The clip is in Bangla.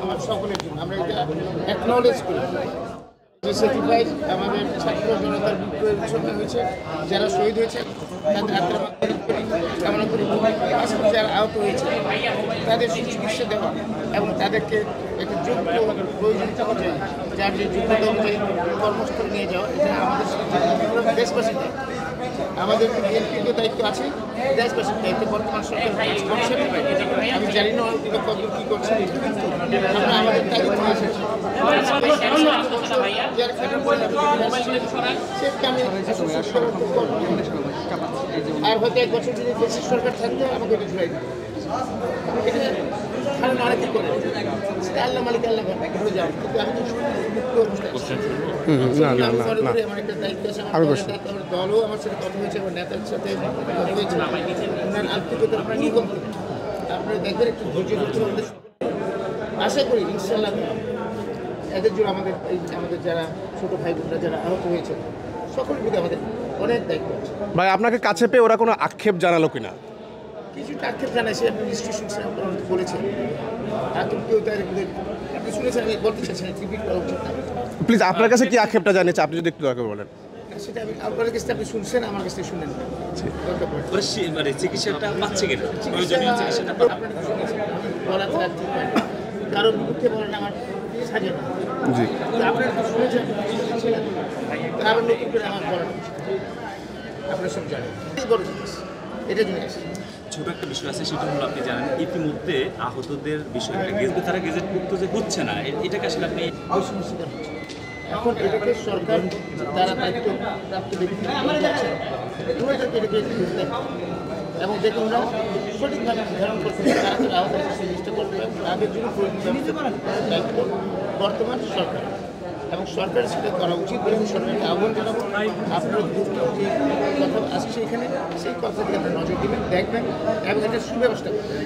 আমার সকলের জন্য আমরা এটা অ্যাকনলেজ করি যে স্যাক্রিফাইস আমাদের ছাত্র জনতার বিপ্লবের সময় হয়েছে, যারা শহীদ হয়েছে তাদের আত্মার কামনা করি, যারা আহত হয়েছে তাদের সুচিকিৎসা দেওয়া এবং তাদেরকে একটা যোগ্য প্রয়োজনীয়তা অনুযায়ী যার যে যোগ্যতা অনুযায়ী কর্মস্থলে নিয়ে যাওয়া, এটা আমাদের দেশবাসীর দায়িত্ব। আমাদের বিএনপির দায়িত্ব আছে, দেশবাসীর দায়িত্ব। বর্তমান সরকার আমি জানি না কত কী করছে, আমরা আমাদের দায়িত্ব এসেছি আর হয়তো 1 বছর যদি দেশের সরকার থাকতো আমাকে এটা ঝুলাই দিত। এটা ধারণা অনেকে করে আল্লাহ মালিক আল্লাহ ঘরে যাও, কিন্তু আমি তো মুক্ত অবস্থায় আমার একটা দায়িত্ব আছে। আমার দলও আমার সাথে কথা হয়েছে, আমার নেতার সাথে কথা হয়েছে, ওনার আন্তরিকতা আপনারা নিয়ে করতে আপনারা দেখবেন একটু ধৈর্য ধরতে আমাদের আশা করি ইনশাল্লাহ এদের জন্য আমাদের যারা ছোটো ভাই বোনরা যারা আহত হয়েছে সকলের প্রতি আমাদের অনেক দায়িত্ব আছে। ভাই আপনাকে কাছে পেয়ে ওরা কোনো আক্ষেপ জানালো কিনা? কিছুটা আক্ষেপ জানাইছে, আপনি রেজিস্ট্রেশন বলেছেন আক্ষেপ কেউ তার আপনি শুনেছেন, আমি বলতে চাচ্ছেন রিপিট করা উচিত না। প্লিজ আপনার কাছে কি আক্ষেপটা জানিয়েছে আপনি যদি একটু দয়া করে বলেন। সেটা আমি আপনার কাছে আপনি শুনছেন, আমার কাছে শুনেন না। মানে চিকিৎসাটা পাচ্ছে কিনা, প্রয়োজনীয় চিকিৎসাটা আপনারা শুনেছেন, বলা ছাড়া ঠিক হয় না, কারোর বিরুদ্ধে বলেন আমার সাজে না। জি আপনারা তো শুনেছেন, আবার নতুন করে আমার বলা আপনারা সব জানেন, বড় জিনিস এটা জন্য আসে। ছোট একটা বিষয় আছে, সেটা হলো আপনি জানেন ইতিমধ্যে আহতদের বিষয়টা তারা গেজেটভুক্ত যে হচ্ছে না, এটাকে আসলে আপনি সমস্যা হচ্ছে। এখন এটাকে সরকার যারা দায়িত্ব প্রাপ্ত ব্যক্তি আছে এটাকে এবং দেখুন ওরা সঠিকভাবে নির্ধারণ করতে তারা তারা আহত সেই জিনিসটা করতে হবে, তাদের জন্য দায়িত্ব বর্তমান সরকার এবং সরকারের সেটা করা উচিত বলে আমি সরকারকে আহ্বান জানাবো। আপনারা দ্রুত যে কথা আসছে এখানে সেই কথাটি আপনারা নজর দেবেন, দেখবেন এবং এটা সুব্যবস্থা করবেন।